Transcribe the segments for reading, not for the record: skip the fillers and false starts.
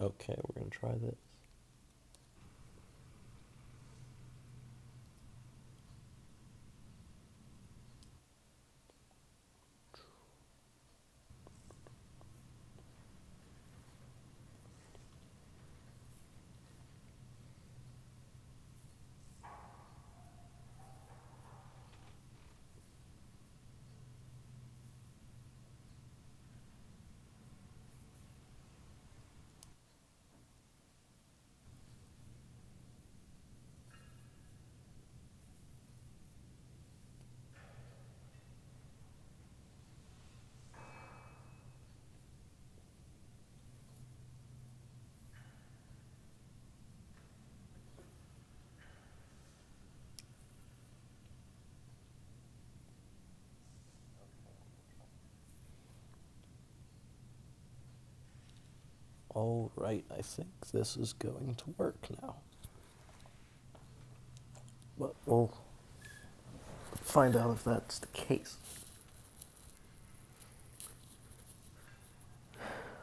Okay, we're gonna try this. Alright, I think this is going to work now. But we'll find out if that's the case.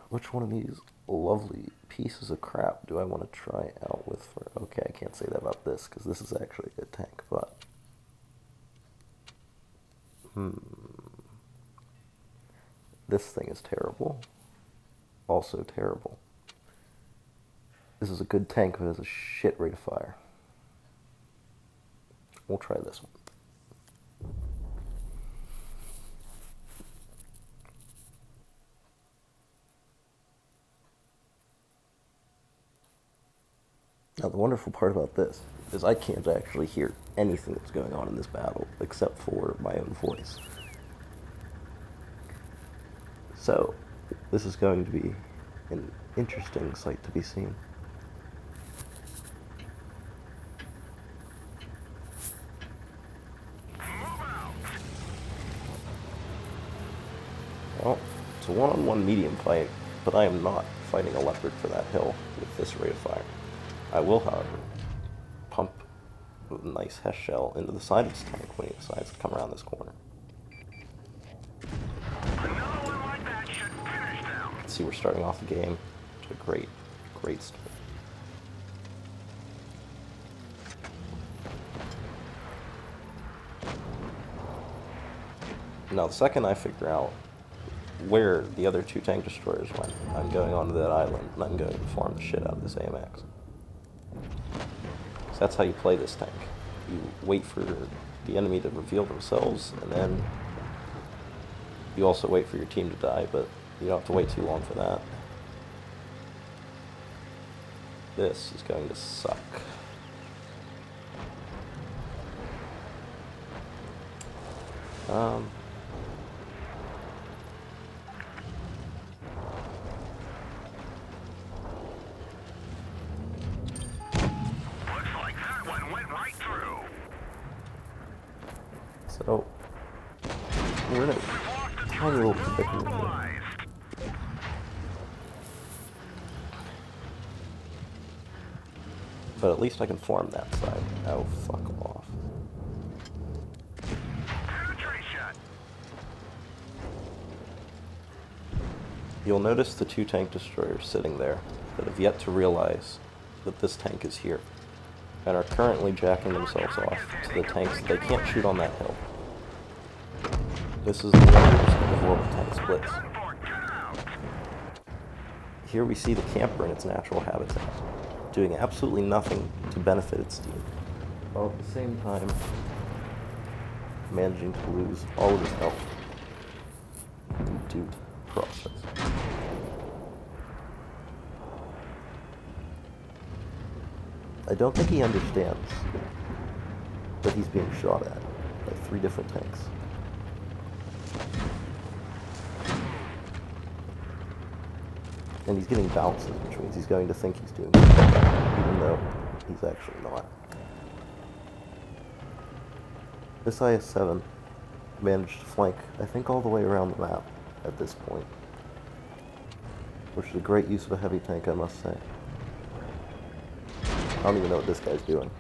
Which one of these lovely pieces of crap do I want to try out with for... Okay, I can't say that about this, because this is actually a good tank, but... This thing is terrible. Also terrible. This is a good tank, but it has a shit rate of fire. We'll try this one. Now, the wonderful part about this is I can't actually hear anything that's going on in this battle except for my own voice. So, this is going to be an interesting sight to be seen. Well, it's a one-on-one medium fight, but I am not fighting a leopard for that hill with this rate of fire. I will, however, pump a nice Hess shell into the side of this tank when he decides to come around this corner. See, we're starting off the game to a great start. Now, the second I figure out where the other two tank destroyers went, I'm going onto that island, and I'm going to farm the shit out of this AMX. So that's how you play this tank. You wait for the enemy to reveal themselves, and then you also wait for your team to die, but you don't have to wait too long for that. This is going to suck. So, we're in a tiny little predicament here. But at least I can farm that side. Oh, fuck off. You'll notice the two tank destroyers sitting there that have yet to realize that this tank is here, and are currently jacking themselves off to the tanks that they can't shoot on that hill. This is the wonders of the world of tank splits. Here we see the camper in its natural habitat, doing absolutely nothing to benefit its team, while at the same time managing to lose all of his health due to process. I don't think he understands that he's being shot at by 3 different tanks. And he's getting bounces, which means he's going to think he's doing something, even though he's actually not. This IS-7 managed to flank, I think, all the way around the map at this point, which is a great use of a heavy tank, I must say. I don't even know what this guy's doing.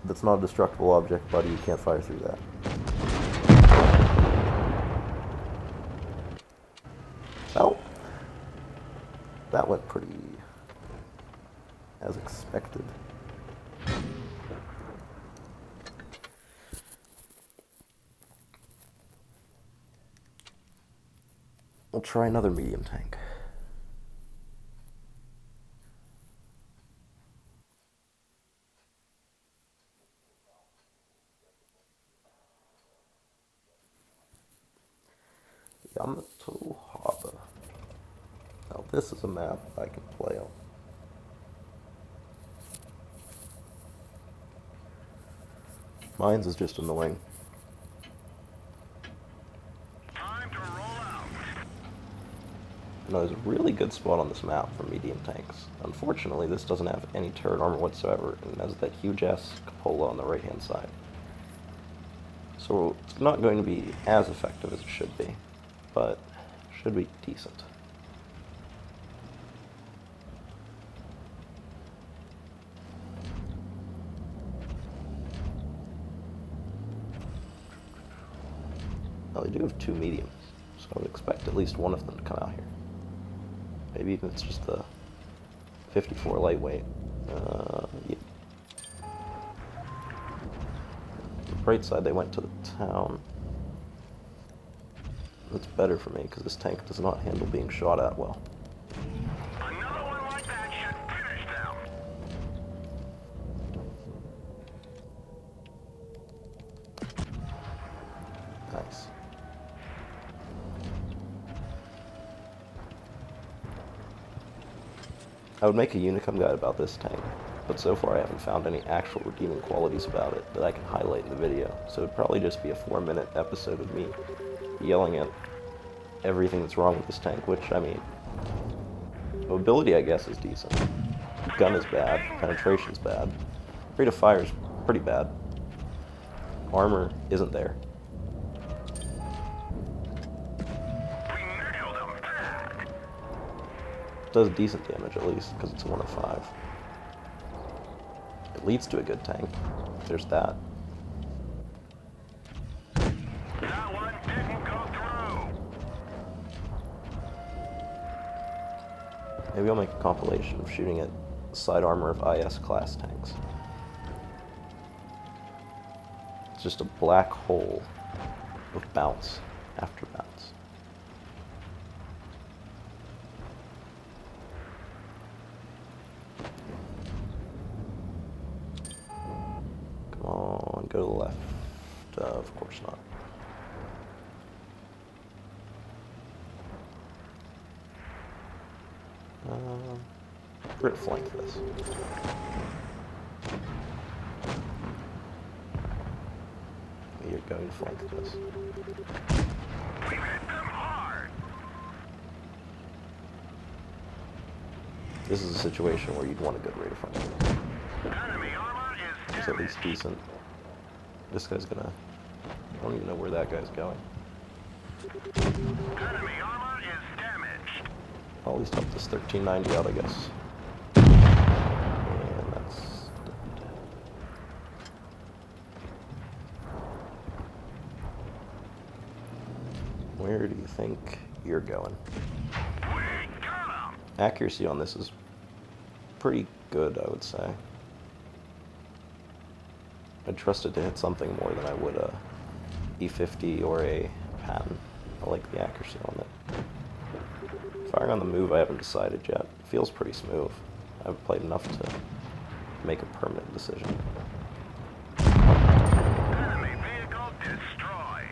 That's not a destructible object, buddy. You can't fire through that. Well, That went pretty as expected. We'll try another medium tank. Yamato Harbor. Now this is a map I can play on. Mine's is just annoying. Time to roll out. Now, there's a really good spot on this map for medium tanks. Unfortunately, this doesn't have any turret armor whatsoever, and has that huge-ass cupola on the right-hand side. So it's not going to be as effective as it should be, but should be decent. Well, they do have 2 mediums, so I would expect at least one of them to come out here. Maybe even it's just the 54 lightweight. Yeah. The bright side, they went to the town. That's better for me, because this tank does not handle being shot at well. Another one like that should finish them. Nice. I would make a Unicum guide about this tank, but so far I haven't found any actual redeeming qualities about it that I can highlight in the video, so it'd probably just be a 4-minute episode of me yelling at everything that's wrong with this tank, which, I mean, mobility, I guess, is decent. Gun is bad, penetration's bad, rate of fire is pretty bad, armor isn't there. Does decent damage at least, because it's a 1 of 5. It leads to a good tank. There's that. That one didn't go through. Maybe I'll make a compilation of shooting at side armor of IS class tanks. It's just a black hole of bounce after bounce. Come on, go to the left. Of course not. We're gonna flank this. You're going to flank this. We hit them hard. This is a situation where you'd want a good rate of fire. Enemy armor is It's at least decent. This guy's gonna... I don't even know where that guy's going. Enemy armor is damaged. I'll at least help this 1390 out, I guess. And that's dead. Where do you think you're going? We got him. Accuracy on this is pretty good, I would say. I'd trust it to hit something more than I would a E50 or a Patton. I like the accuracy on it. Firing on the move, I haven't decided yet. It feels pretty smooth. I haven't played enough to make a permanent decision. Enemy vehicle destroyed.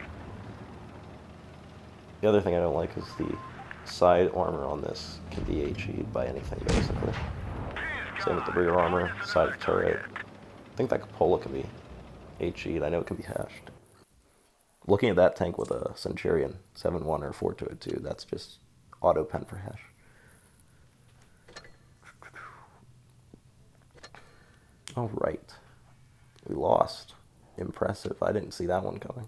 The other thing I don't like is the side armor on this can be HE'd by anything, basically. Same with the rear armor, side of turret. I think that cupola can be HE'd. I know it can be hashed. Looking at that tank with a Centurion 7-1 or 4202, that's just auto pen for hash. All right. We lost. Impressive. I didn't see that one coming.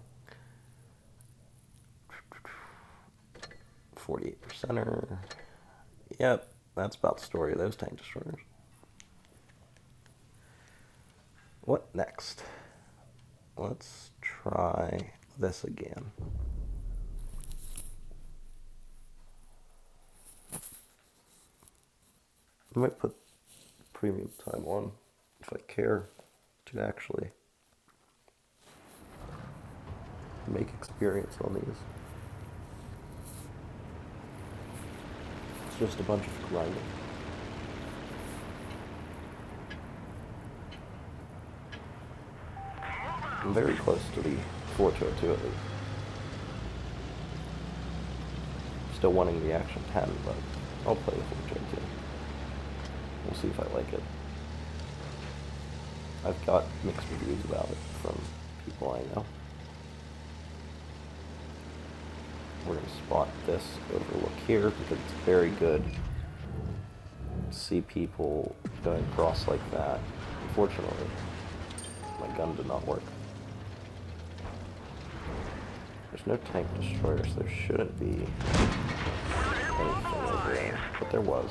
48%er. Yep, that's about the story of those tank destroyers. What next? Let's try this again. I might put premium time on if I care to actually make experience on these. It's just a bunch of grinding. I'm very close to the 422 at least. Still wanting the Action 10, but I'll play the 422. We'll see if I like it. I've got mixed reviews about it from people I know. We're going to spot this overlook here because it's very good to see people going across like that. Unfortunately, my gun did not work. There's no tank destroyers, so there shouldn't be anything over there, but there was.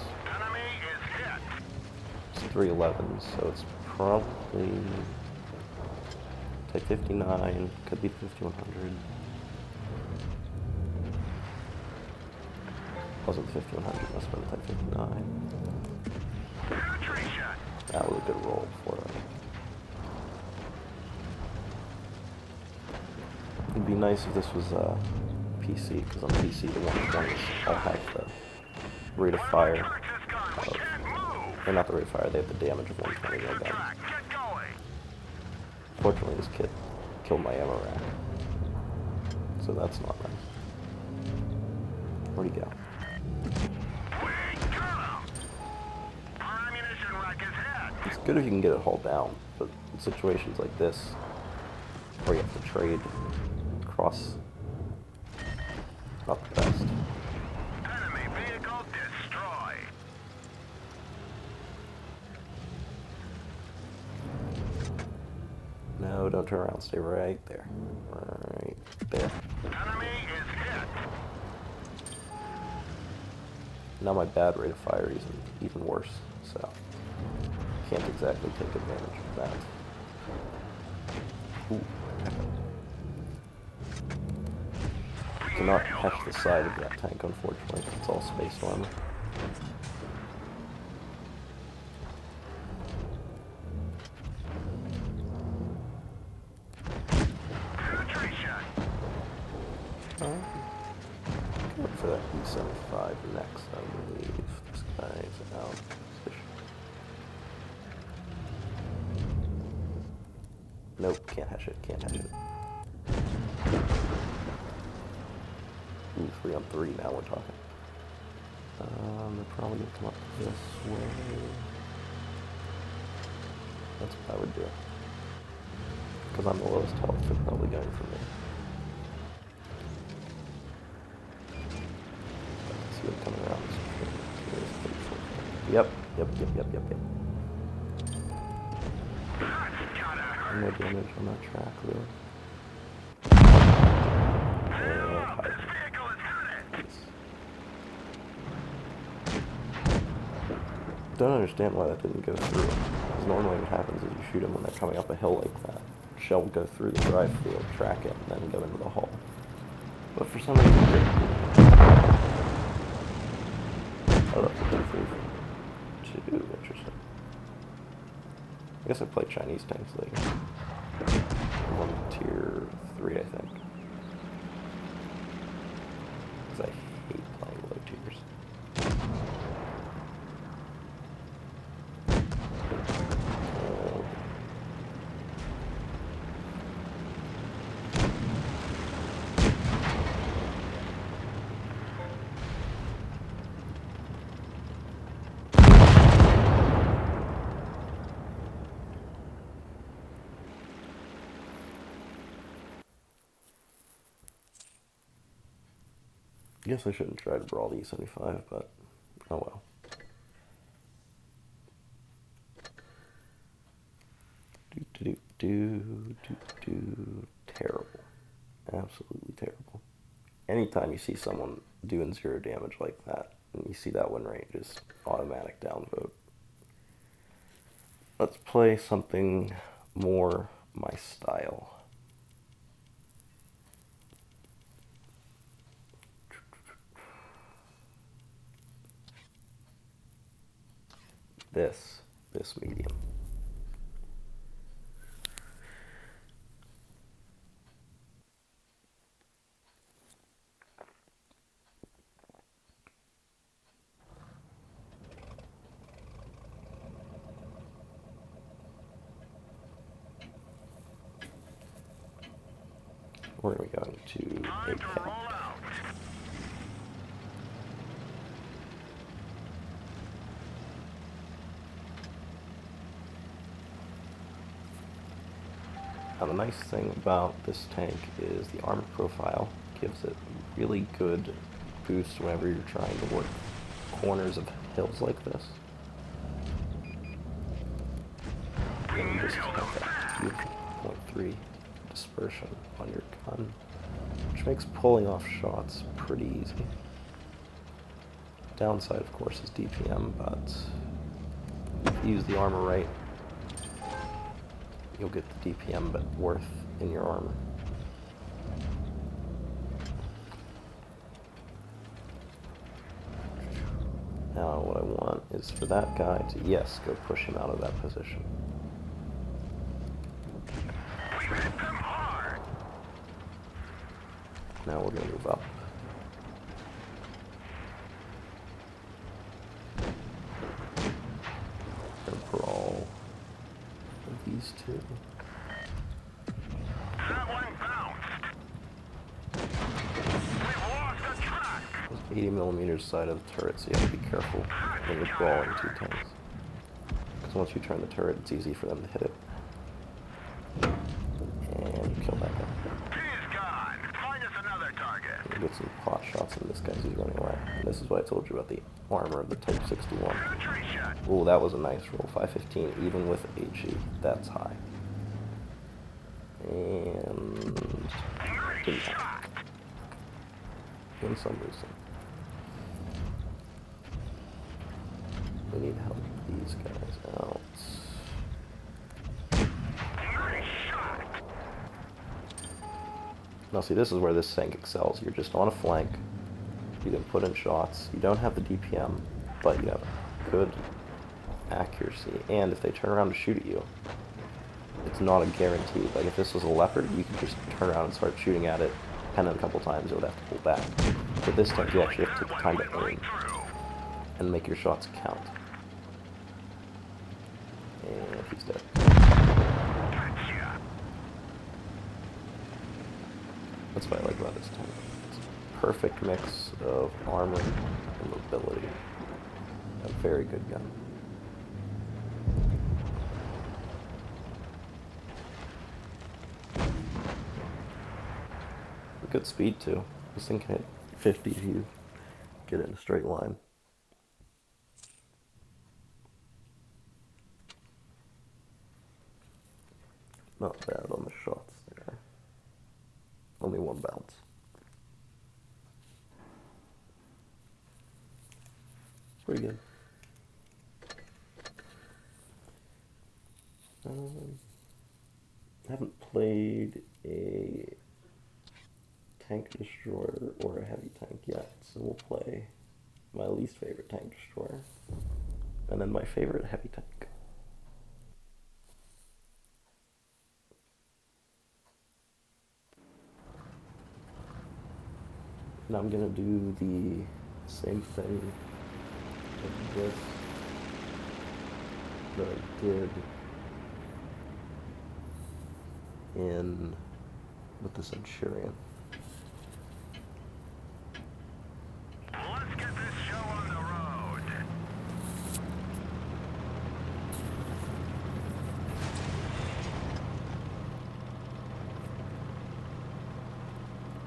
It's 311, so it's probably Type 59, could be 5100. Wasn't 5100, must have been Type 59. That was a good roll for it. It'd be nice if this was PC, because on PC the 120s all have the rate of fire of, or not the rate of fire, they have the damage of 120 mil gun. Fortunately this kit killed my ammo rack, so that's not nice. Where'd he go? It's good if you can get it hauled down, but in situations like this, where you have to trade across, not the best. Enemy vehicle destroyed. No, don't turn around, stay right there. Right there. Enemy is hit. Now my bad rate of fire is even worse, so can't exactly take advantage of that. Ooh. Cannot catch the side of that tank, unfortunately. It's all space armor. Go for that E75 next, I believe. This guy's out of position. Nope, can't hatch it, can't hatch it. Ooh, 3 on 3, now we're talking. They're probably gonna come up this way. That's what I would do. Because I'm the lowest health, they're probably going for me. Let's see what's coming around this way. Yep. No damage on that track, really. Don't understand why that didn't go through. Because normally what happens is you shoot them when they're coming up a hill like that. Shell will go through the drive field, track it, and then go into the hull. But for some reason it didn't. Oh, that's a 232. Interesting. I guess I play Chinese tanks later. I'm on tier 3, I think. Because I hate playing low tiers. I guess I shouldn't try to brawl the E75, but oh well. Terrible. Absolutely terrible. Anytime you see someone doing 0 damage like that, and you see that win rate, just automatic downvote. Let's play something more my style. this medium. We're going to Time a to cap. roll out. Now the nice thing about this tank is the armor profile gives it really good boost whenever you're trying to work corners of hills like this. And you just have that beautiful 0.3 dispersion on your gun, which makes pulling off shots pretty easy. Downside, of course, is DPM, but if you use the armor right, you'll get the DPM but worth in your armor. Now what I want is for that guy to, yes, go push him out of that position. We hit them hard. Now we're going to move up. And brawl these two. That one bounced. We've lost the track. There's 80 millimeters side of the turret, so you have to be careful when you're brawling two tanks. Because once you turn the turret, it's easy for them to hit it. And you kill that guy. He's gone. Find us another target. You get some pot shots in this guy as he's running away. And this is what I told you about the armor of the Type 61. Penetrate shot. Ooh, that was a nice roll. 515, even with HE. That's high. And didn't happen. Win some, lose some. We need to help these guys out. Nice shot. Now see, this is where this tank excels. You're just on a flank. You can put in shots. You don't have the DPM, but you have good accuracy. And if they turn around to shoot at you, it's not a guarantee. Like if this was a Leopard, you could just turn around and start shooting at it, pen it a couple times, it would have to pull back. But this tank, you actually have to take the time to aim and make your shots count. And he's dead. Gotcha. That's what I like about this tank. It's a perfect mix of armor and mobility. A very good gun. Good speed too. This thing can hit 50 if you get it in a straight line. Not bad on the shots there. Only one bounce. Pretty good. I haven't played a tank destroyer or a heavy tank yet, so we'll play my least favorite tank destroyer and then my favorite heavy tank. Now I'm gonna do the same thing with this that I did with the Centurion. Let's get this show on the road.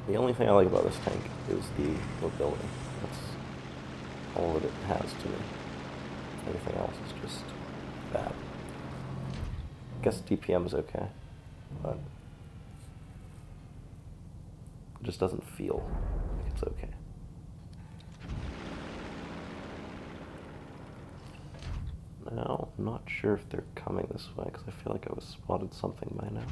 The only thing I like about this tank is the mobility. That's all that it has to me. Anything else is just bad. I guess DPM is okay, but it just doesn't feel like it's okay. Now, I'm not sure if they're coming this way, because I feel like I was spotted something by now.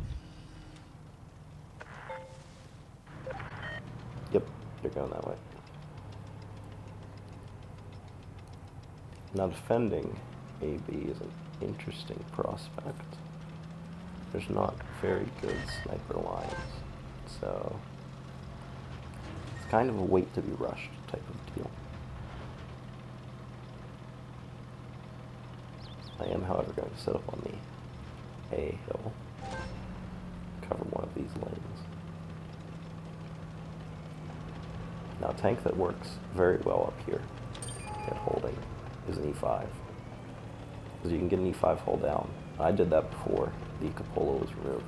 Yep, they're going that way. Now defending AB is an interesting prospect. There's not very good sniper lines, so it's kind of a wait to be rushed type of deal. I am, however, going to set up on the A hill, cover one of these lanes. Now, a tank that works very well up here at holding is an E5, because you can get an E5 hold down. I did that before the cupola was removed,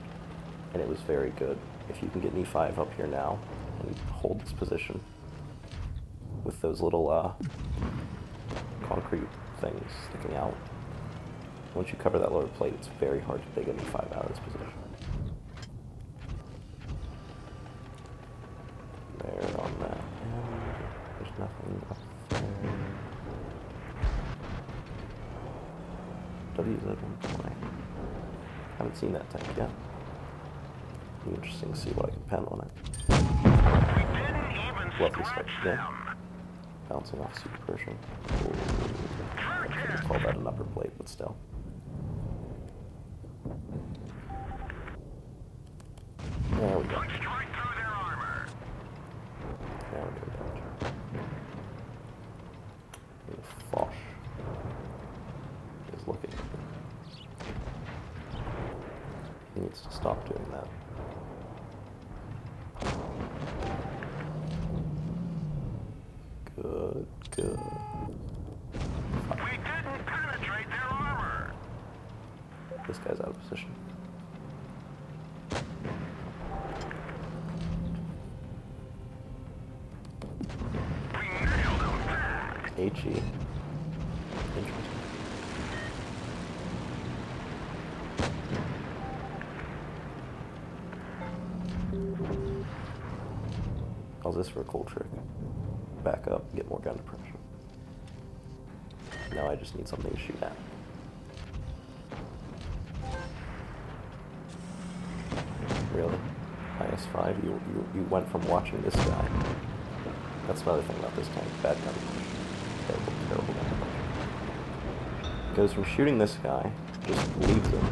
and it was very good. If you can get an E5 up here now and hold this position with those little concrete things sticking out, once you cover that lower plate, it's very hard to dig an E5 out of this position. There on that end, there's nothing up there. WZ120. Haven't seen that tank yet. Be interesting to see what I can pen on it. Lovely start, yeah. Bouncing off super crucial. I couldn't call that an upper plate, but still. There we go. Now we're doing damage. And Foch is looking. He needs to stop doing that. Good, good. We didn't penetrate their armor. This guy's out of position. We nailed them back. HE. Interesting. How's this for a cool trick? Back up, get more gun depression. Now I just need something to shoot at. Really? -5? You went from watching this guy. That's another thing about this tank. Bad gun depression. Terrible, terrible gun depression. Goes from shooting this guy, just leaves him,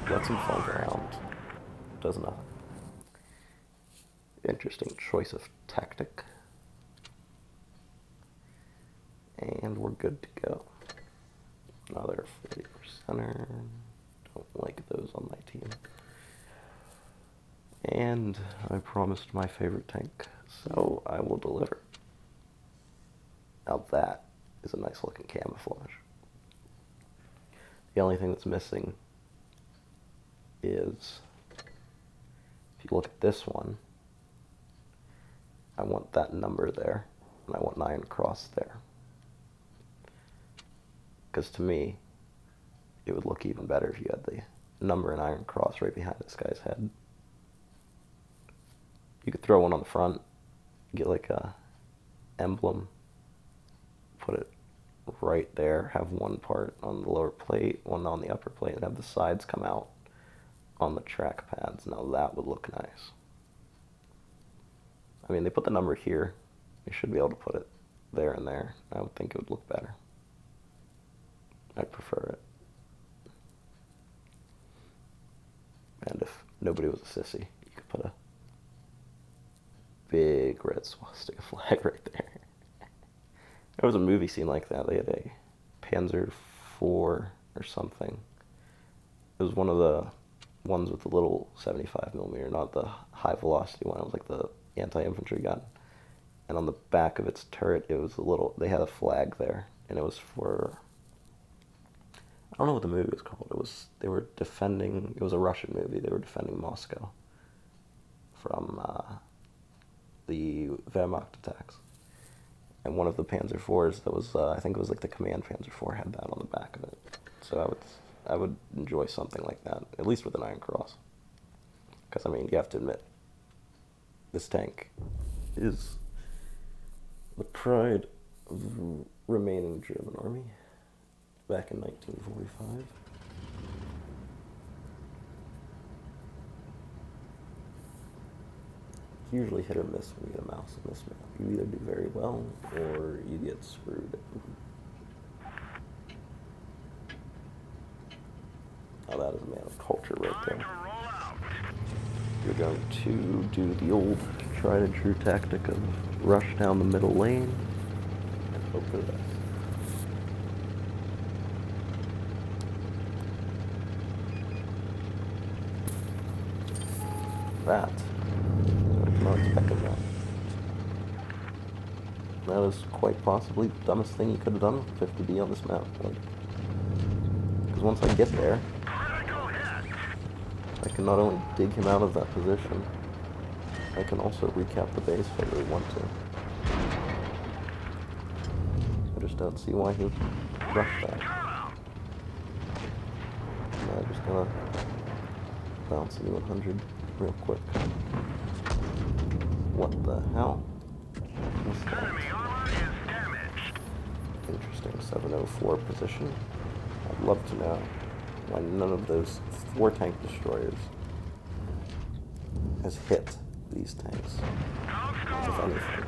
lets him flank around, does nothing. Interesting choice of tactic. And we're good to go. Another 40%er. Don't like those on my team. And I promised my favorite tank, so I will deliver. Now that is a nice looking camouflage. The only thing that's missing is, if you look at this one, I want that number there, and I want an iron cross there. Because to me, it would look even better if you had the number and iron cross right behind this guy's head. You could throw one on the front, get like a emblem, put it right there, have one part on the lower plate, one on the upper plate, and have the sides come out on the track pads. Now that would look nice. I mean, they put the number here. You should be able to put it there and there. I would think it would look better. I'd prefer it. And if nobody was a sissy, you could put a big red swastika flag right there. There was a movie scene like that. They had a Panzer IV or something. It was one of the ones with the little 75mm, not the high velocity one. It was like the anti-infantry gun. And on the back of its turret, it was a little, they had a flag there, and it was for, I don't know what the movie was called. They were defending, it was a Russian movie. They were defending Moscow from the Wehrmacht attacks. And one of the Panzer IVs that was, I think it was like the Command Panzer IV, had that on the back of it. So I would enjoy something like that, at least with an Iron Cross. Because, I mean, you have to admit, this tank is the pride of the remaining German army back in 1945. It's usually hit or miss when you get a mouse on this map. You either do very well or you get screwed. that is a man of culture right Time there. to roll out. You're going to do the old tried and true tactic of rush down the middle lane and hope for the best. That. I was not expecting that. That is quite possibly the dumbest thing you could have done with 50B on this map. Because once I get there, Critical hit. I can not only dig him out of that position, I can also recap the base if I really want to. I just don't see why he rushed that. I'm just gonna bounce the 100 real quick. What the hell? What's that? Enemy armor is damaged. Interesting 704 position. I'd love to know why none of those 4 tank destroyers has hit these tanks, if anything.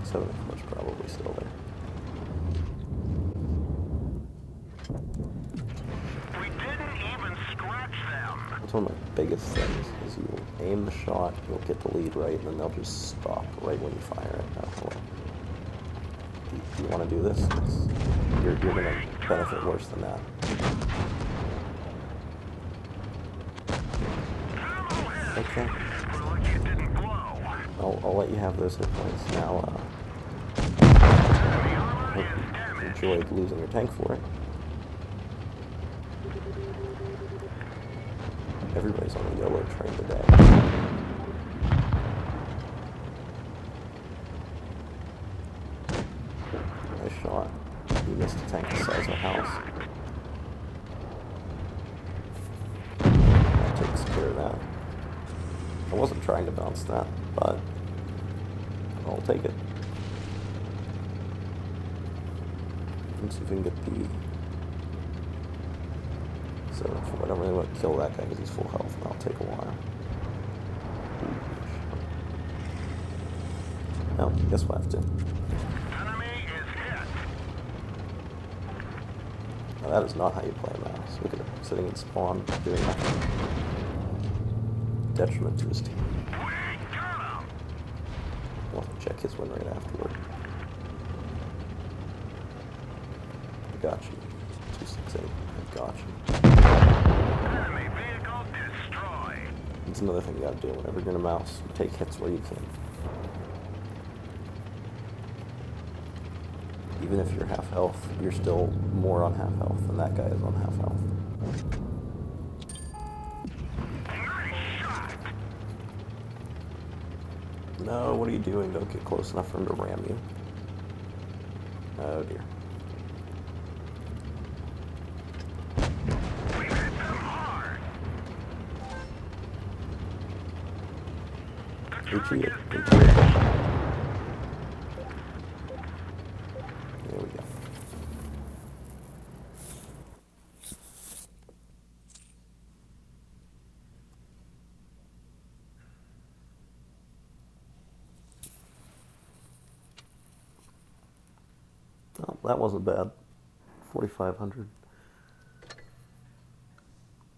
So it's probably still there. We didn't even scratch them. That's one of my biggest things, is you aim the shot, you'll get the lead right, and then they'll just stop right when you fire it. Do you want to do this? 'Cause you're going to benefit worse than that. Okay. We're lucky it didn't blow. I'll let you have those hit points. Now, hope you enjoyed losing your tank for it. Everybody's on the YOLO train today. Nice shot. You missed a tank the size of a house. That takes care of that. I wasn't trying to bounce that, but I'll take it. Let's see if we can get the 704. I don't really want to kill that guy because he's full health, and I'll take a while. No, guess we'll have to. Enemy is hit. Now, that is not how you play a mouse. Look at him, sitting in spawn, doing nothing. Detriment to his team. We got him. We'll have to check his win rate afterward. I got you. 268. I got you. Enemy vehicle destroyed. That's another thing you gotta do. Whenever you're in a mouse, you take hits where you can. Even if you're half health, you're still more on half health than that guy is on half health. Nice shot. No, what are you doing? Don't get close enough for him to ram you. Oh dear. We hit them hard. The HE target it. is HE damaged. it. There we go. Oh, that wasn't bad. 4,500.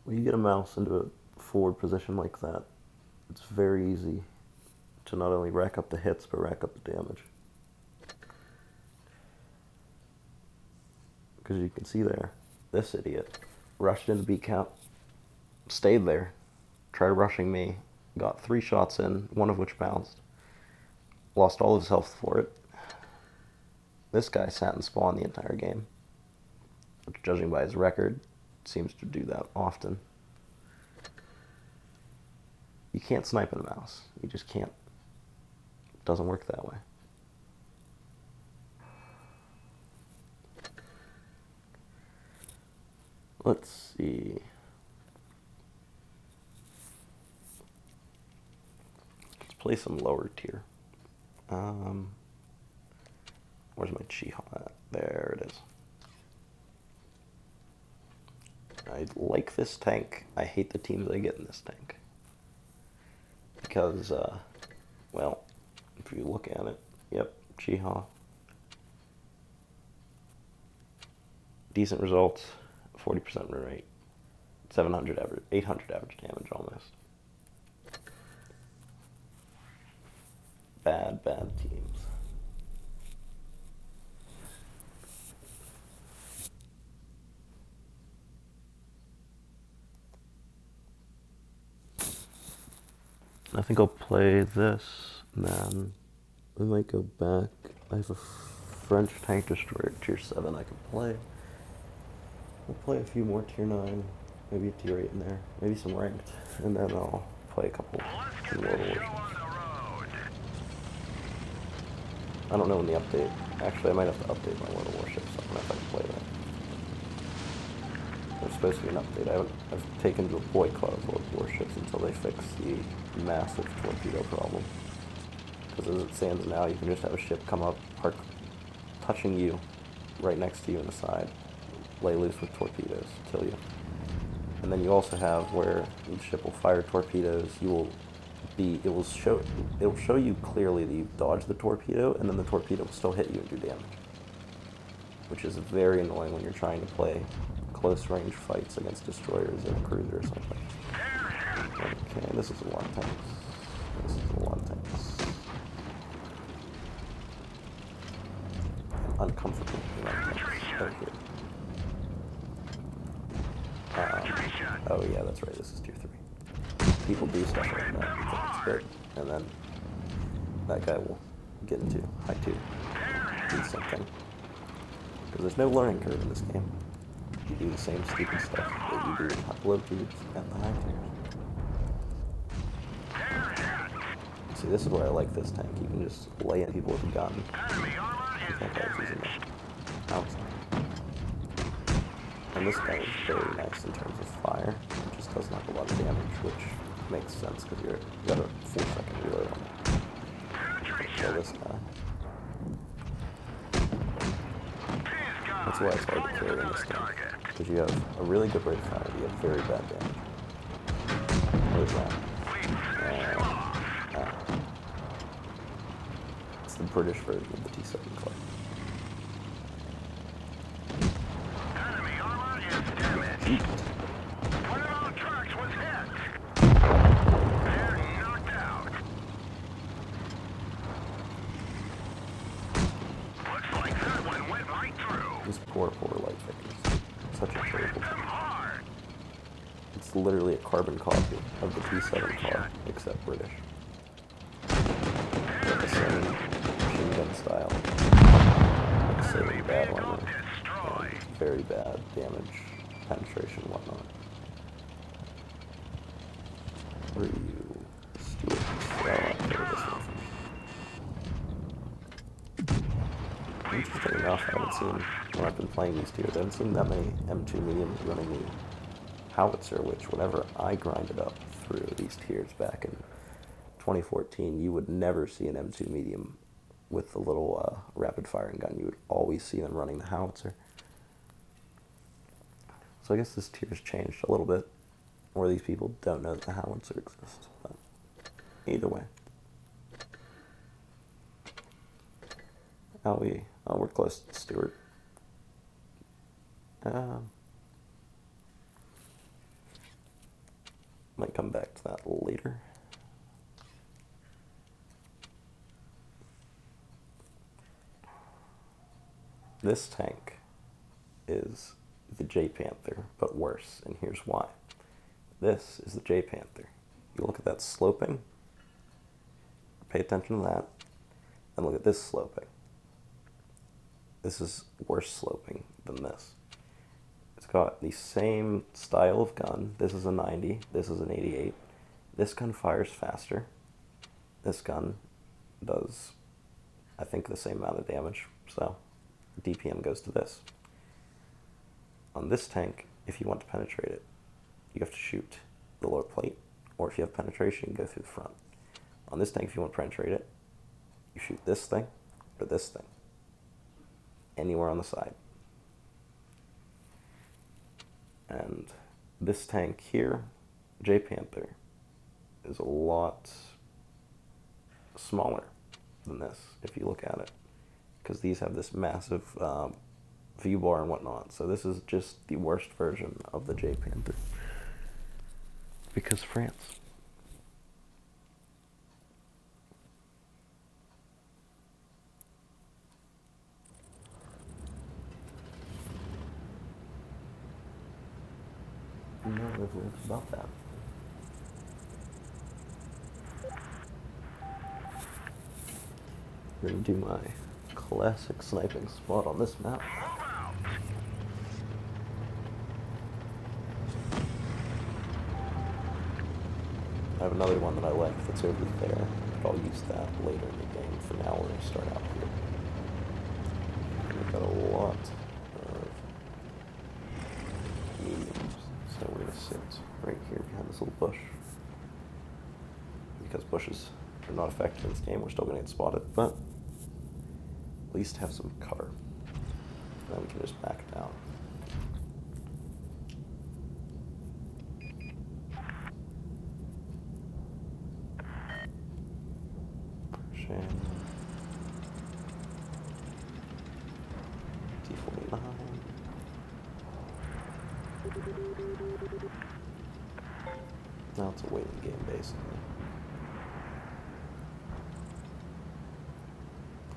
When you get a mouse into a forward position like that, it's very easy to not only rack up the hits, but rack up the damage. Because you can see there, this idiot rushed into B cap, stayed there, tried rushing me, got 3 shots in, one of which bounced, lost all of his health for it. This guy sat in spawn the entire game, which, judging by his record, seems to do that often. You can't snipe in a mouse. You just can't. It doesn't work that way. Let's see. Let's play some lower tier. Where's my Chiha at? There it is. I like this tank. I hate the teams I get in this tank. Because, well, if you look at it, yep, Chiha. decent results, 40% win rate, 700 average, 800 average damage almost. Bad teams. I think I'll play this, and then I might go back. I have a French tank destroyer tier 7 I can play. I'll play a few more tier 9, maybe a tier 8 in there, maybe some ranked, and then I'll play a couple in World of Warships. I don't know when the update. Actually, I might have to update my World of Warships. I don't know if I can play that. There's supposed to be an update. I've taken to a boycott of World of Warships until they fix the massive torpedo problem. Because as it stands now, you can just have a ship come up, park, touching you, right next to you in the side, lay loose with torpedoes, kill you. And then you also have where each ship will fire torpedoes. It'll show you clearly that you've dodged the torpedo, and then the torpedo will still hit you and do damage, which is very annoying when you're trying to play close range fights against destroyers in a cruiser or something. Okay, this is a lot of tanks. This is a lot of tanks. I'm uncomfortable with a lot of tanks. Oh yeah, that's right, this is tier 3. People do stuff like that and think it's great, and then that guy will get into high 2, do something. Because there's no learning curve in this game. You do the same stupid stuff that you do with low tiers at the high tiers. See, this is where I like this tank. You can just lay in people with a gun. You think I was using that? Outside. And this guy is very nice in terms of fire. It just does not a lot of damage, which makes sense because you got a 4-second reload on it. Kill this guy. That's why it's hard to carry in this game. Because you have a really good rate of fire, you have very bad damage. Really bad. It's the British version of the T7 club. One of our trucks was hit. They're knocked out. Looks like that one went right through. These poor light fighters. Such a terrible thing. It's literally a carbon copy of the T7 car, except British. With the same machine gun style. Like the same bad armor. And very bad damage, penetration, whatnot. Where are you? Stuart. Oh, I'll play this one first. Interesting enough, I haven't seen, when I've been playing these tiers, I haven't seen that many M2 mediums running the howitzer, which whenever I grinded up through these tiers back in 2014, you would never see an M2 medium with the little rapid firing gun. You would always see them running the howitzer. So I guess this tier's changed a little bit, or these people don't know that the howitzer exists, but either way. Oh, we're close to Stuart. Might come back to that later. This tank is the J Panther, but worse, and here's why. This is the J Panther. You look at that sloping, pay attention to that, and look at this sloping. This is worse sloping than this. It's got the same style of gun. This is a 90, this is an 88. This gun fires faster. This gun does, I think, the same amount of damage, so DPM goes to this. On this tank, if you want to penetrate it, you have to shoot the lower plate, or if you have penetration, you go through the front. On this tank, if you want to penetrate it, you shoot this thing or this thing, anywhere on the side. And this tank here, J Panther, is a lot smaller than this, if you look at it, because these have this massive view bar and whatnot. So this is just the worst version of the J Panther. Because France. No, I've learned about that. I'm gonna do my classic sniping spot on this map. I have another one that I like that's over there, but I'll use that later in the game. For now, we're gonna start out here. We've got a lot of mediums, so we're gonna sit right here behind this little bush. Because bushes are not effective in this game, we're still gonna get spotted, but at least have some cover. Then we can just back down. Pushing. T49. Now it's a waiting game, basically.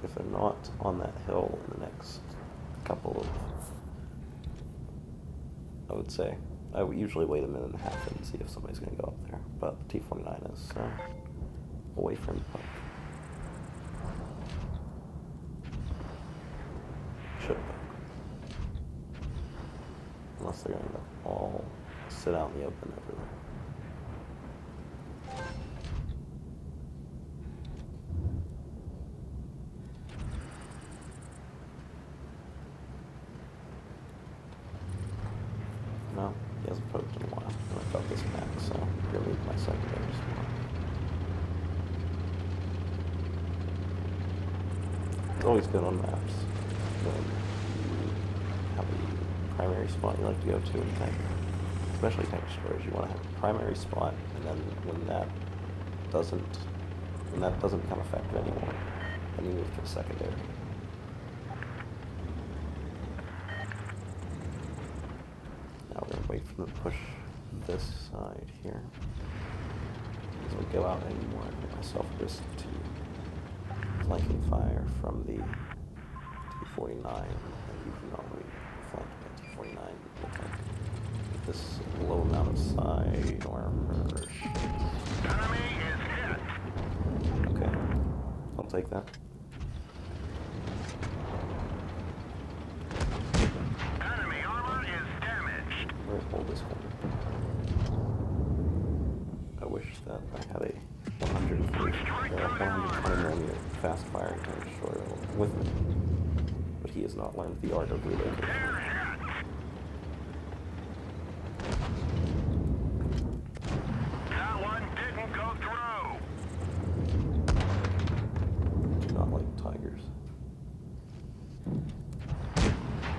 If they're not on that hill in the next couple of, I would say, I would usually wait a minute and a half and see if somebody's going to go up there, but the T49 is away from the puck. Should poke. Unless they're going to all sit out in the open over there. No, he hasn't poked in a while, and I've got this back, so I'm going to leave my secondary spot. It's always good on maps when you have a primary spot you like to go to in tank, especially tank destroyers. You want to have a primary spot, and then when that doesn't become effective anymore, then you move to a secondary. Now we're gonna wait for them to push this side here. As we go out anymore, I put myself at risk to flanking fire from the T49, and you cannot really flank the T49 with this low amount of side armor. Enemy is hit. Okay, I'll take that. Enemy armor is damaged. Let's hold this one. I wish that I had a 120mm fast firing tank destroyer with me, but he has not learned the art of relocation. That one didn't go through. Do not like tigers.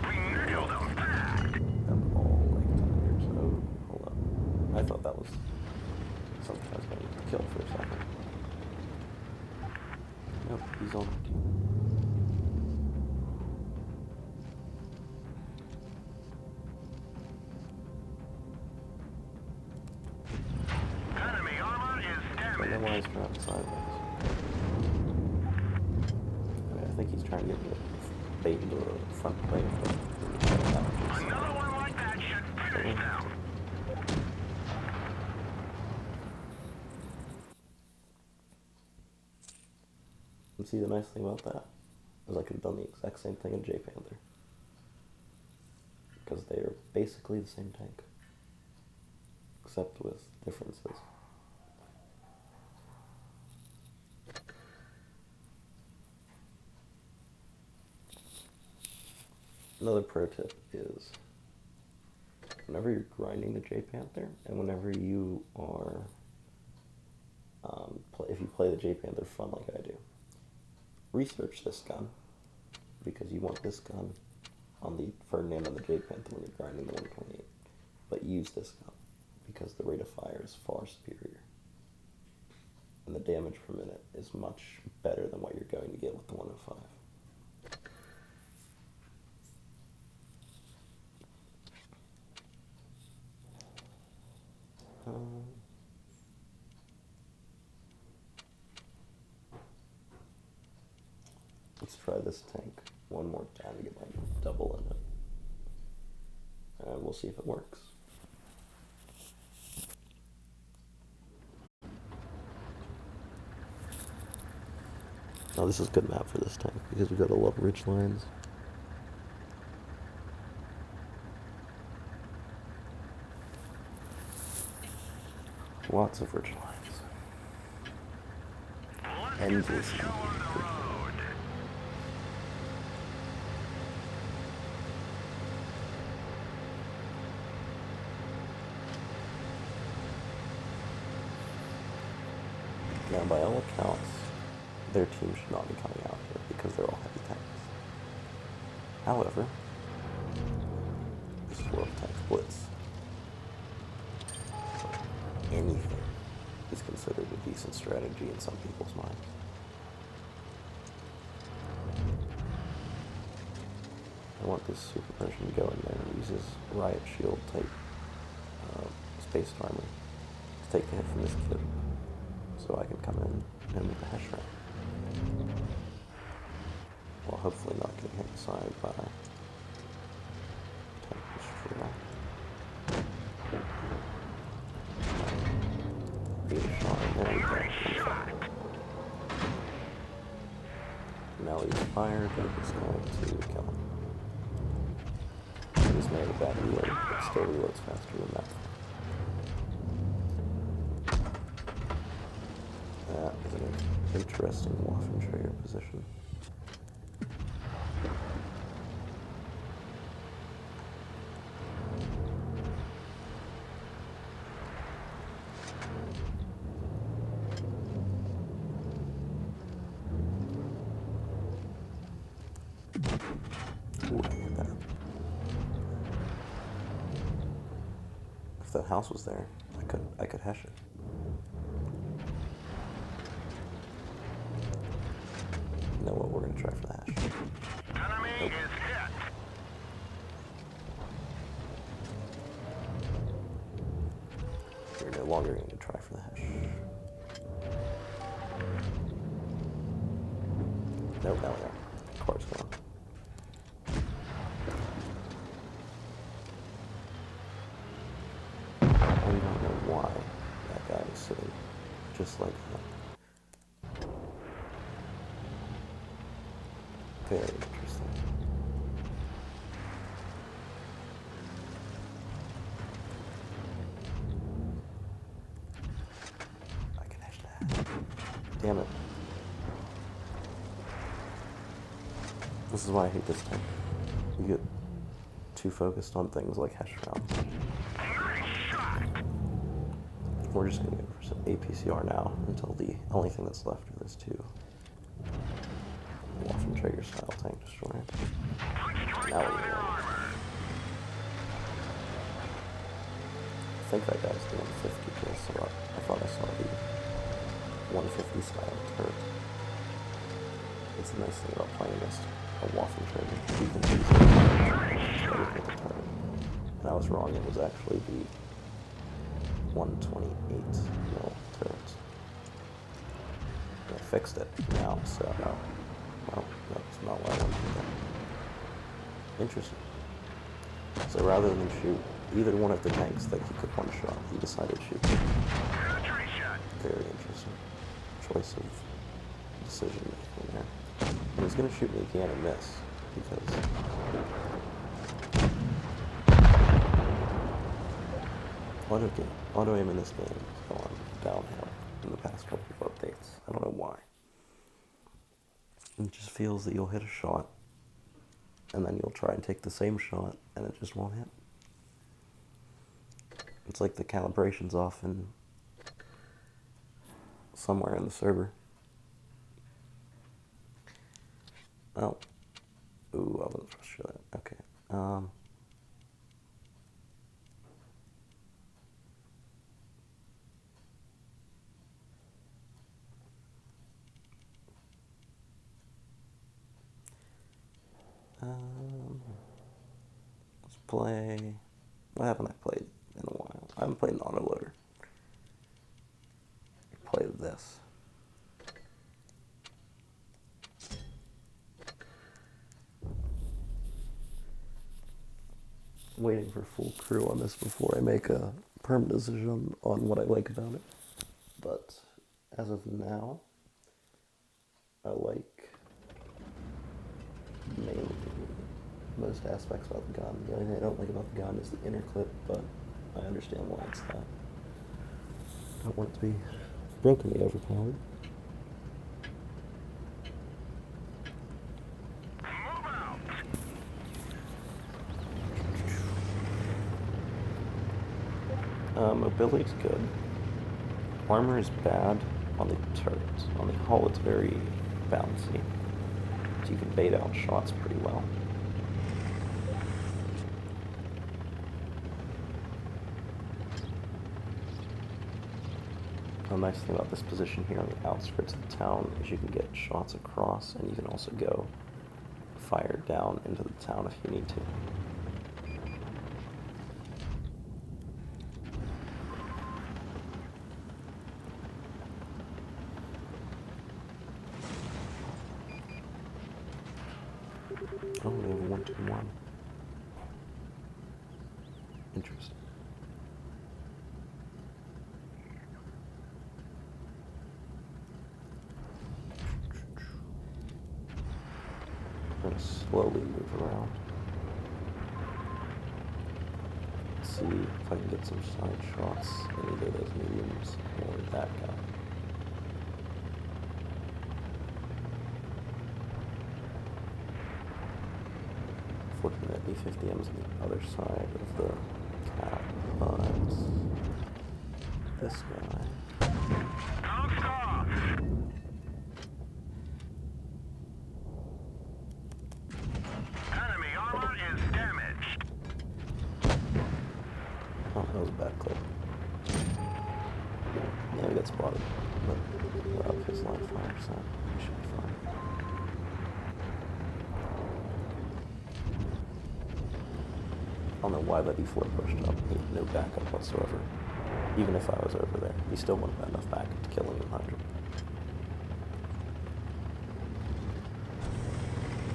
We nailed them back. Them all like tigers. Oh, hold up. I thought that was something I was going to kill for a second. Nope, he's on my team. Enemy armor is I don't know why he's damaged. dropping sideways. I mean, I think he's trying to get me to bait into a front plate, but Another one like that should finish them. and see, the nice thing about that is I could have done the exact same thing in J Panther. Because they are basically the same tank. Except with differences. Another pro tip is whenever you're grinding the J Panther and whenever you are, if you play the J Panther fun like I do, research this gun because you want this gun on the Ferdinand and the J Panther when you're grinding the 128. But use this gun because the rate of fire is far superior. And the damage per minute is much better than what you're going to get with the 105. Let's try this tank one more time to get my double in it. And we'll see if it works. Now this is a good map for this tank because we've got a lot of ridge lines. Lots of ridge lines. Endless. Now, by all accounts, their team should not be coming out here because they're all heavy tanks. However, this is World Tank Blitz. Anything is considered a decent strategy in some people's minds. I want this super person to go in there and use his riot shield type space armor to take the hit from this kid, so I can come in with the hash round. Well, hopefully not getting hit inside by tank destroyer. Beat a shot, there we go. Now he's fired, but it's going to kill him. He's made a bad reload, but still reloads faster than that. That is an interesting Waffen-Traeger position. Ooh, I hit that. If that house was there, I could hash it. You know what? We're gonna try for the hash. Enemy is hit. You're no longer going to try for the hash. Nope, now we are. Car's gone. I don't know why that guy was sitting just like that. Very interesting. I can hash that. Damn it. This is why I hate this tank. You get too focused on things like hash rounds. We're just going to go for some APCR now until the only thing that's left are those two Waffen-Traeger style tank destroyer. Now we're going to I think that guy's doing 50 kills, so I thought I saw the 150 style turret. It's the nice thing about playing against a Waffen-Traeger. You can easily hit the turret. And I was wrong, it was actually the 128 mil turret. I fixed it now, so no. Well, that's not what I wanted to do. Interesting. So rather than shoot either one of the tanks that he could one shot, he decided to shoot me. Very interesting choice of decision making there. He was going to shoot me again and miss because auto aim in this game has gone downhill in the past couple of updates. I don't know why. It just feels that you'll hit a shot and then you'll try and take the same shot and it just won't hit. It's like the calibration's off in somewhere in the server. Oh. Ooh, I wasn't supposed to show that. Okay. Let's play. What haven't I played in a while? I haven't played an Autoloader. play this. Waiting for full crew on this before I make a permanent decision on what I like about it. But as of now, I like mainly most aspects about the gun. The only thing I don't like about the gun is the inner clip, but I understand why it's that. I don't want it to be brokenly overpowered. Mobility's good. Armor is bad on the turret. On the hull, it's very bouncy, so you can bait out shots pretty well. The nice thing about this position here on the outskirts of the town is you can get shots across, and you can also go fire down into the town if you need to. Oh, we have a 1-2-1. Interesting. I'm going to slowly move around. See if I can get some side shots in either those mediums or that guy. Fortunately, 50M's on the other side of the cap, but this guy. Enemy armor is damaged. Oh, that was a bad clip. Yeah, we got spotted, but we're up his line of fire, so we should be fine. I don't know why that E4 pushed up. He had no backup whatsoever. Even if I was over there, he still wouldn't have enough backup to kill him in 100.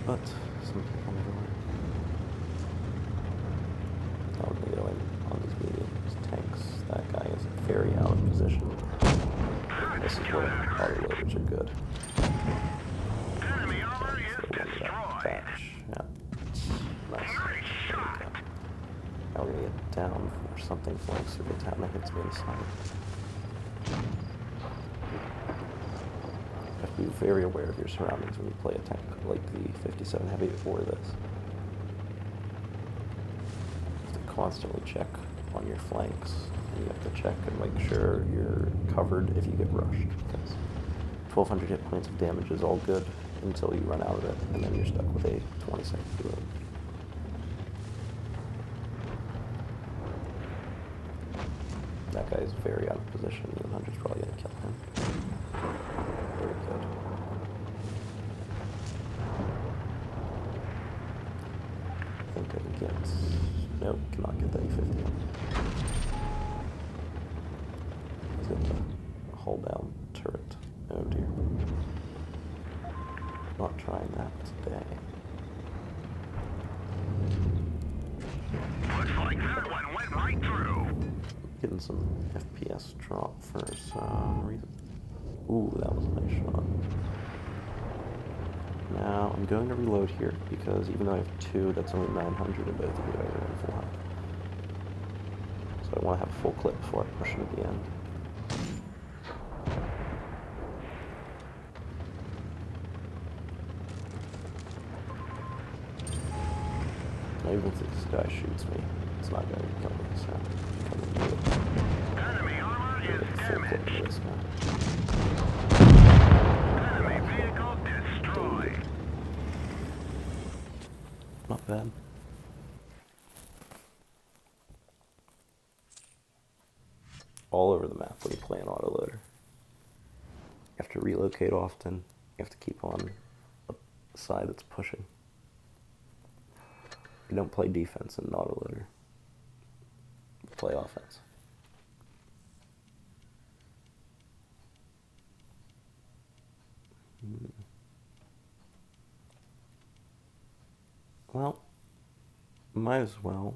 But some people never learn. Now we're gonna go in on these mediums tanks. That guy is very out of position. And this is where autoloaders are good. Enemy armor is So one destroyed. batch. Yeah. Nice. There we go. Now we're gonna get down or something flanks through the town that hits me inside. You have to be very aware of your surroundings when you play a tank like the 57 Heavy or this. You have to constantly check on your flanks, and you have to check and make sure you're covered if you get rushed, because 1200 hit points of damage is all good until you run out of it, and then you're stuck with a 20-second reload. That guy is very out of position. The 100's probably going to kill him. Very good. I think I can get... Nope, cannot get that E50. He's got the hull down turret. Oh dear. Not trying that today. Looks like that one went right through. Getting some FPS drop for some reason. Ooh, that was a nice shot. Now, I'm going to reload here, because even though I have 2, that's only 900, and both of you guys are in full health. So I want to have a full clip before I push into the end. Now, even if this guy shoots me, it's not going to kill me, so I'm coming to do it. Enemy armor is Full clip damaged. of this guy. Enemy vehicle destroyed. Not bad. All over the map when you play an autoloader. You have to relocate often. You have to keep on the side that's pushing. You don't play defense in an autoloader. You play offense. Well, might as well,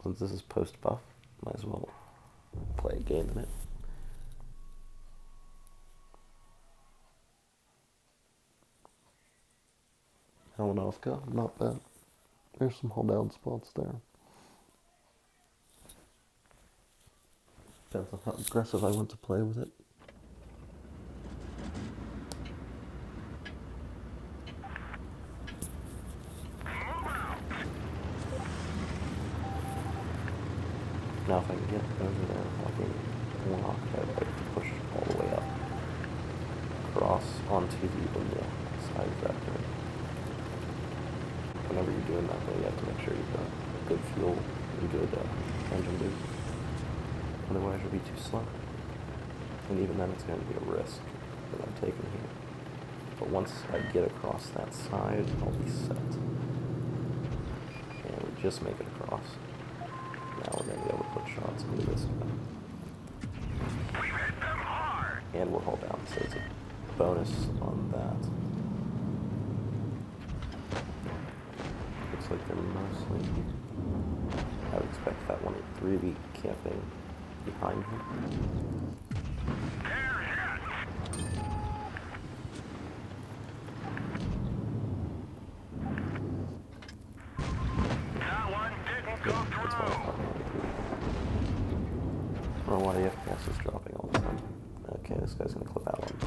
since this is post-buff, might as well play a game in it. Helenovka, not bad. There's some hold down spots there. Depends on how aggressive I want to play with it. Now if I can get over there, I can block. I'd like to push all the way up. Cross onto the side vector. Whenever you're doing that though, you have to make sure you've got good fuel and good engine boost. Otherwise you'll be too slow. And even then it's going to be a risk that I'm taking here. But once I get across that side, I'll be set. And we just make it across. Now we're going to be able to put shots into this guy. And we'll hold down, so it's a bonus on that. Looks like they're mostly... I would expect that 183 to be camping behind him. I don't know why the FPS is dropping all the time. Okay, this guy's gonna clip out on me.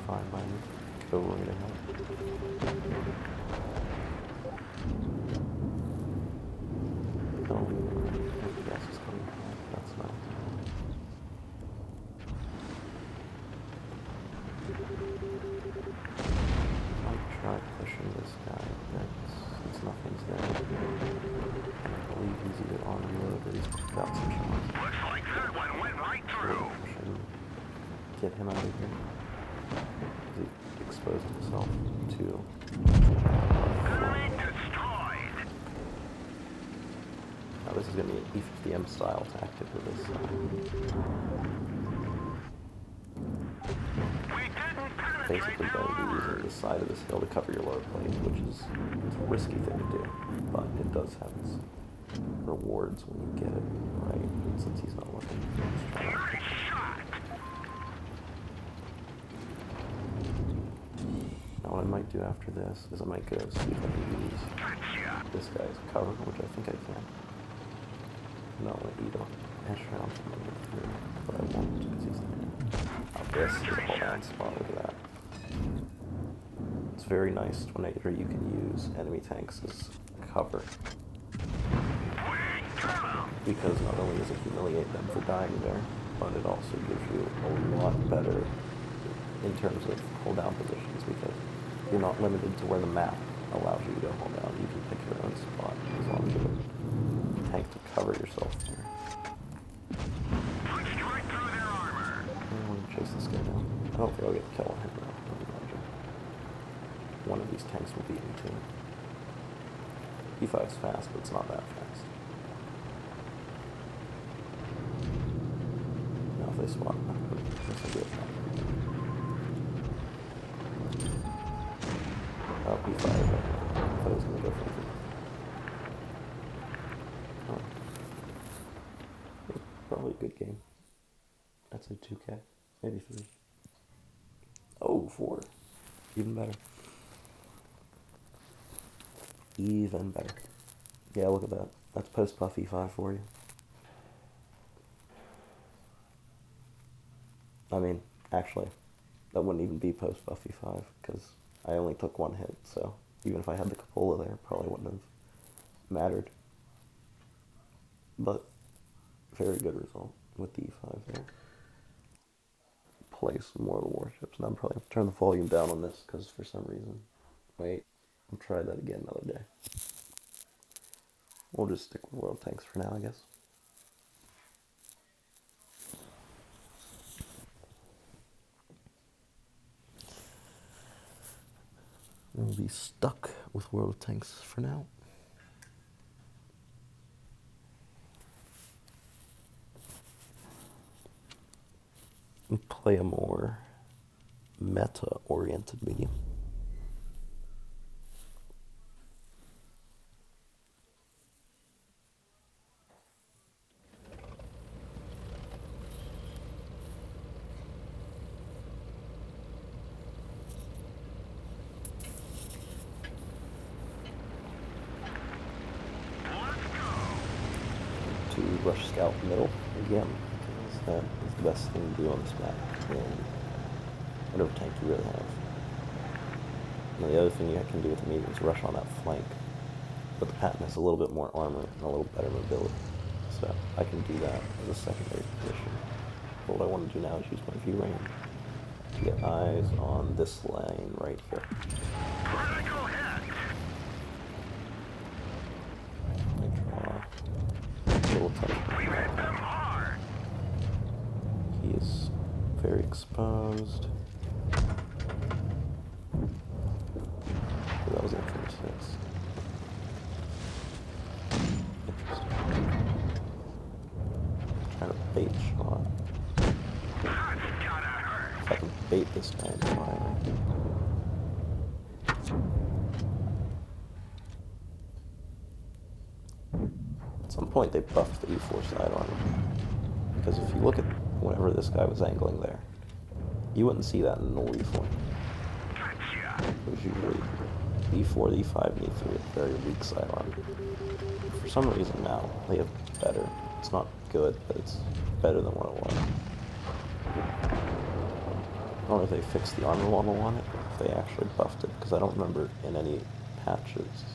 Fine by me. Go right ahead. Oh, FPS is coming back. That's nice. I'll try pushing this guy a bit since nothing's there. I believe he's either on load or he's got some shots. Looks like that one went right through. Get him out of here. He exposed himself to... Enemy destroyed. Now this is going to be an E50M style tactic with this. Basically going to be using the side of this hill to cover your lower plate, which is a risky thing to do, but it does have its rewards when you get it right, since he's not looking. Now what I might do after this is I might go see if I can use this guy's cover, which I think I can. No, I eat a hash round from under through, but I won't because he's there. Now this is a hold down spot, look at that. It's very nice whenever you can use enemy tanks as cover. Because not only does it humiliate them for dying there, but it also gives you a lot better in terms of hold down positions because you're not limited to where the map allows you to go hold down. You can pick your own spot as long as you have a tank to cover yourself there. I'm going to chase this guy down. I don't think I'll get a kill on him though. One of these tanks will beat me too. E5's fast, but it's not that fast. Now if they spot, this will be a trap. Oh, E5, I thought it was going to go for it. Oh. Probably a good game. I'd say 2K, maybe 3. Oh, 4. Even better. Even better. Yeah, look at that. That's post-buff E5 for you. I mean, actually, that wouldn't even be post-buff E5, because I only took one hit, so even if I had the cupola there, it probably wouldn't have mattered. But, very good result with the E5 there. Play some more of the warships, and I'm probably going to turn the volume down on this, because for some reason... Wait, I'll try that again another day. We'll just stick with World Tanks for now, I guess. We'll be stuck with World of Tanks for now. And play a more meta-oriented medium. rush scout middle again, because that is the best thing to do on this map, and whatever tank you really have. And the other thing you can do with the medium is rush on that flank, but the Patton has a little bit more armor and a little better mobility, so I can do that as a secondary position. But what I want to do now is use my view range to get eyes on this lane right here. Critical hit. I draw a little touch. We hit them hard. He is very exposed. That was infamous hits. Interesting. Trying to bait shot. That's gotta hurt. If I can bait this guy and fire. At some point they buffed the E4 sidearm. Because if you look at whenever this guy was angling there, you wouldn't see that in normal E4. Gotcha. It was usually E4, E5, and E3 with very weak sidearm. For some reason now, they have better. It's not good, but it's better than what it was. I don't know if they fixed the armor model on it, or if they actually buffed it, because I don't remember in any patches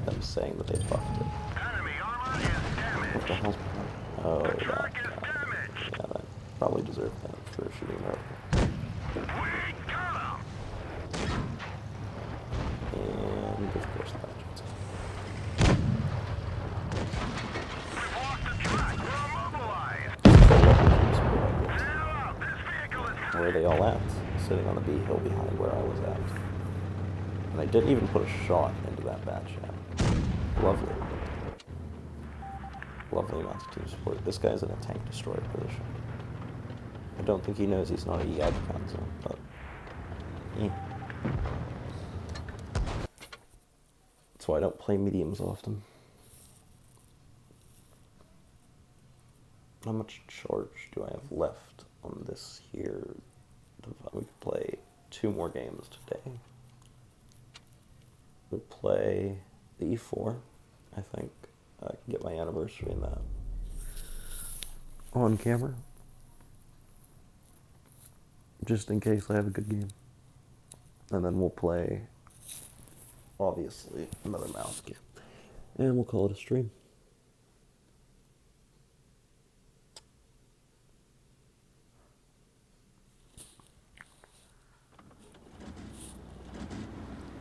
them saying that they buffed it. Enemy armor is What the damaged. hell's behind? Oh, The that truck is guy. damaged. Yeah, that probably deserved that for shooting her. We got him. And of course the badges. We've lost the track. We're immobilized. Sail out. This vehicle is Where are they all at? Sitting on the B hill behind where I was at. And I didn't even put a shot into that bat yet. Lovely. Lovely amounts of team support. This guy's in a tank destroyer position. I don't think he knows he's not a EAD console, but that's why I don't play mediums often. How much charge do I have left on this here? We could play 2 more games today. We'll play the E4, I think. I can get my anniversary in that on camera, just in case I have a good game. And then we'll play, obviously, another mouse game. And we'll call it a stream.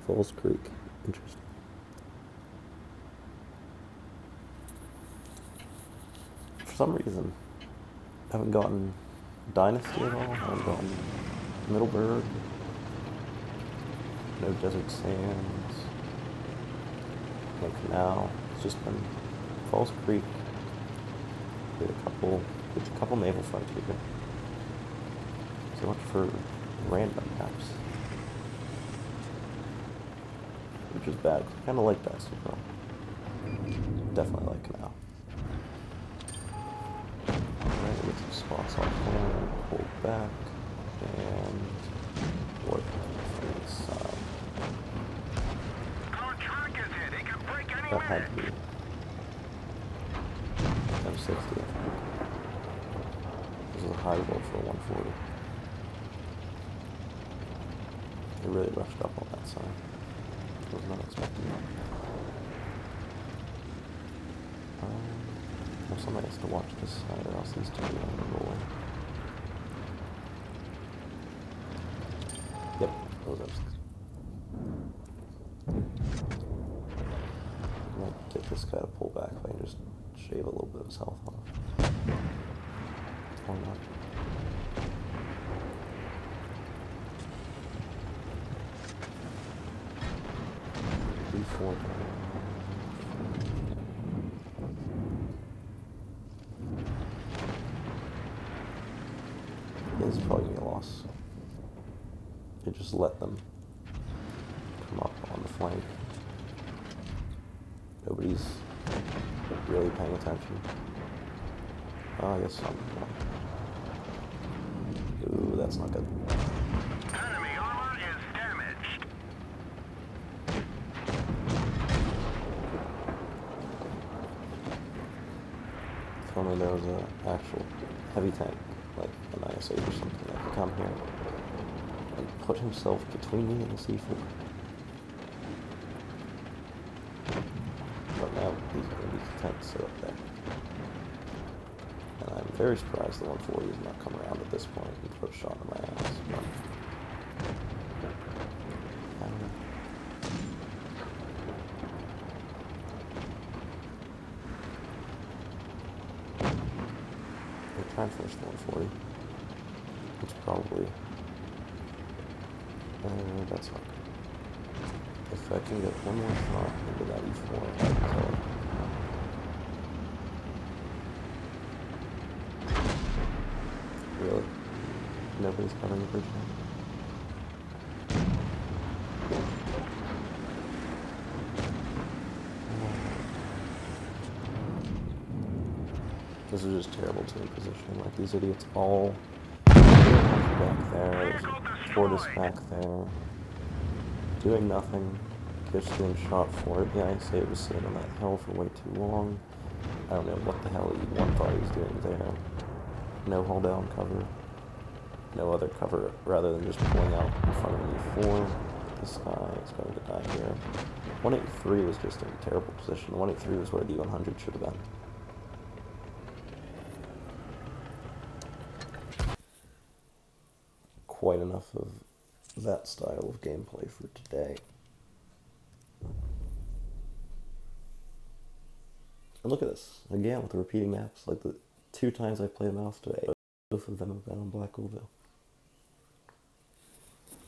Falls Creek. Interesting. For some reason, I haven't gotten Dynasty at all. I haven't gotten Middleburg. No Desert Sands. No Canal. It's just been Falls Creek. Did a couple Naval Frontier. So much for random maps. Which is bad. I kind of like that super. Definitely like Canal. Alright, get some spots off there, pull back, and work from this side. Our track is hit. It can break any That had to minute. be M60, I think. This is a high roll for 140. They really rushed up on that side. I was not expecting that. Well, somebody has to watch this side, or else these two are going to roll in. Yep, those M60. I might get this guy to pull back if I can just shave a little bit of his health off. Or not. D4. This is probably going to be a loss. You just let them come up on the flank. Nobody's really paying attention. Oh, I guess some. Ooh, that's not good. Enemy armor is damaged. Throwing when there was an actual heavy tank, like an IS-8 or something, that could come here and put himself between me and the C4. But now these are going to be tanks sit up there. And I'm very surprised the 140 has not come around at this point and put a shot in my ass. But I don't know. We'll try and finish the 140. It's probably... that's not good. If I can get one more shot into that E4, I can kill it. Really? Nobody's covering the bridge now? This is just terrible team positioning. Like, these idiots all back there, there's a tortoise back there, doing nothing, just getting shot for it. Yeah, I say it was sitting on that hill for way too long. I don't know what the hell E1 thought he was doing there. No hold down cover, no other cover rather than just pulling out in front of an E4. This guy is going to die here. 183 was just in a terrible position. 183 was where the 100 should have been. Quite enough of that style of gameplay for today. And look at this, again with the repeating maps, like the 2 times I played mouse today, both of them have been on Black Oilville.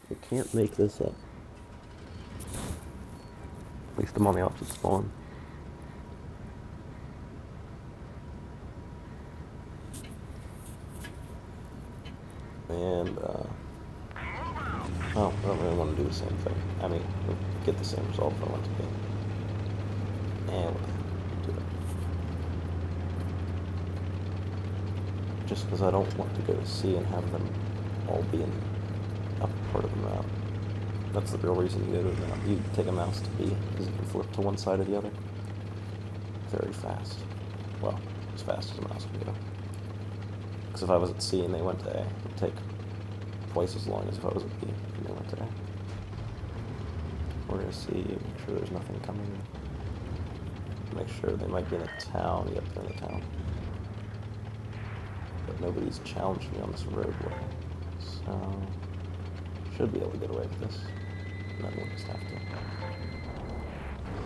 You can't make this up. At least I'm on the opposite spawn. And, oh, I don't really want to do the same thing. I mean, get the same result if I want to be. And what the heck, do it. Just because I don't want to go to C and have them all be in the upper part of the map. That's the real reason you go to the map. You take a mouse to B, because you can flip to one side or the other. Very fast. Well, as fast as a mouse can go. Because if I was at C and they went to A, it would take twice as long as if I was at B and they went to A. We're going to see, make sure there's nothing coming. Make sure they might be in a town. Yep, they're in a town. But nobody's challenged me on this roadway. So, should be able to get away with this. And then we'll just have to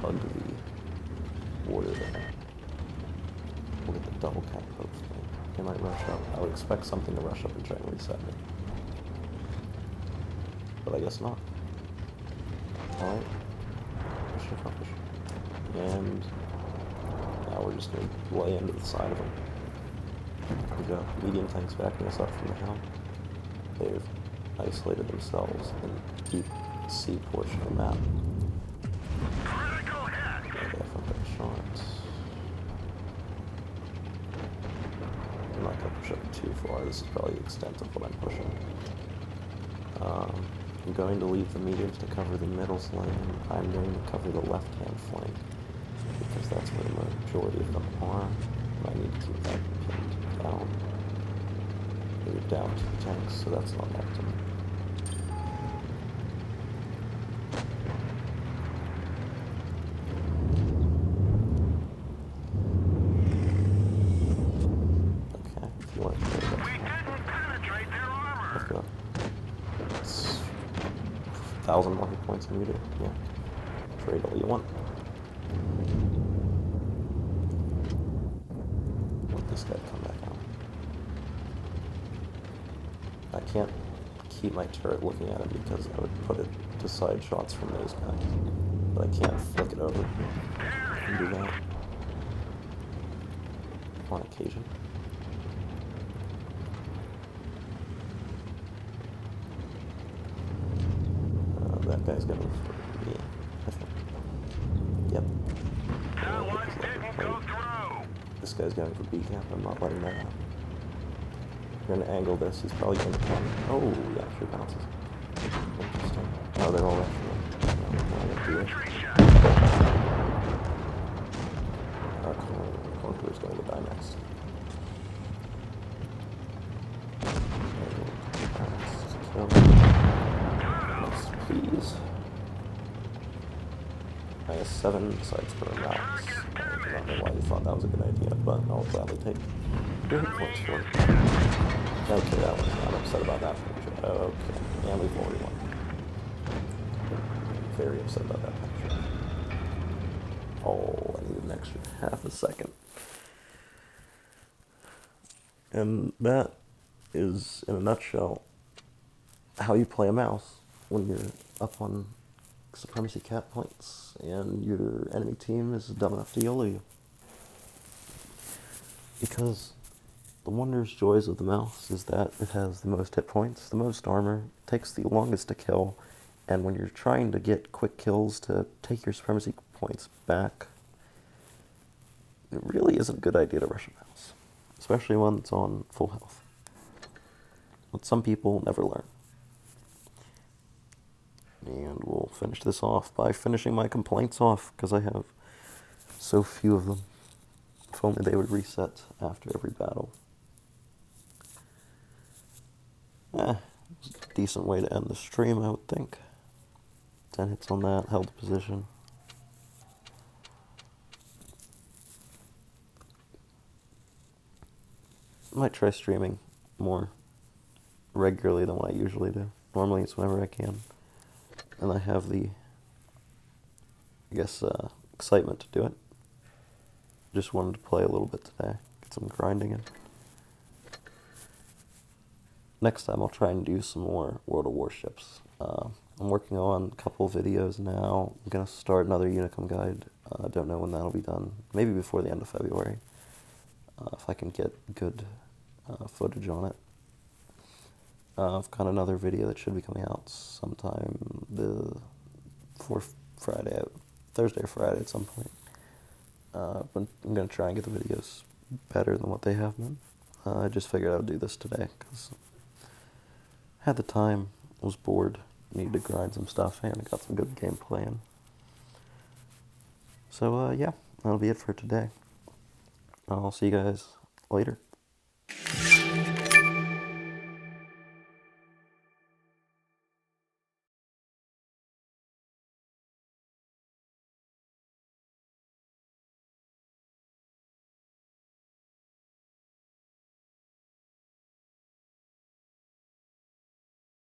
hug the border there. We'll get the double cap hopefully. They might rush up. I would expect something to rush up and try and reset me. But I guess not. Alright. Push. And now we're just going to lay into the side of them. We got medium tanks backing us up from the hill. They've isolated themselves in the deep C portion of the map. Okay, I fucked up the shots. I'm not going to push up too far. This is probably the extent of what I'm pushing. I'm going to leave the mediums to cover the middle's lane. I'm going to cover the left-hand flank because that's where the majority of them are. And I need to keep that pinned down. They're down 2 tanks, so that's not optimal. Okay, if you want to trade, that's fine. Let's go. It's 1,000 more hit points than you do. Yeah. Trade all you want. Let this guy come back out. I can't keep my turret looking at him because I would put it to side shots from those guys. But I can't flick it over and do that on occasion. That guy's going for me, I think. Yep. This guy's going for B camp. I'm not letting that happen. We're going to angle this. He's probably going to come. Oh, yeah, sure bounces. Interesting. Oh, they're all rushing him. No, I didn't do it. Corner's going to die next. minus 7 besides for a mouse. I do not know why you thought that was a good idea, but I'll gladly take your hit points for it. Okay, that one's not upset about that picture. Okay, and we've already won. Very upset about that picture. Oh, I need an extra half a second. And that is, in a nutshell, how you play a mouse when you're up on supremacy cat points and your enemy team is dumb enough to YOLO you. Because the wondrous joys of the mouse is that it has the most hit points, the most armor, takes the longest to kill, and when you're trying to get quick kills to take your supremacy points back, it really isn't a good idea to rush a mouse, especially one that's on full health. But some people never learn. And we'll finish this off by finishing my complaints off, because I have so few of them. If only they would reset after every battle. Decent way to end the stream, I would think. 10 hits on that, held the position. Might try streaming more regularly than what I usually do. Normally it's whenever I can. And I have the, I guess, excitement to do it. Just wanted to play a little bit today, get some grinding in. Next time I'll try and do some more World of Warships. I'm working on a couple videos now. I'm going to start another Unicum guide. I don't know when that'll be done. Maybe before the end of February. If I can get good footage on it. I've got another video that should be coming out sometime before Friday, Thursday or Friday at some point. But I'm going to try and get the videos better than what they have been. I just figured I would do this today because I had the time, was bored, needed to grind some stuff, and I got some good gameplay in. So yeah, that'll be it for today. I'll see you guys later.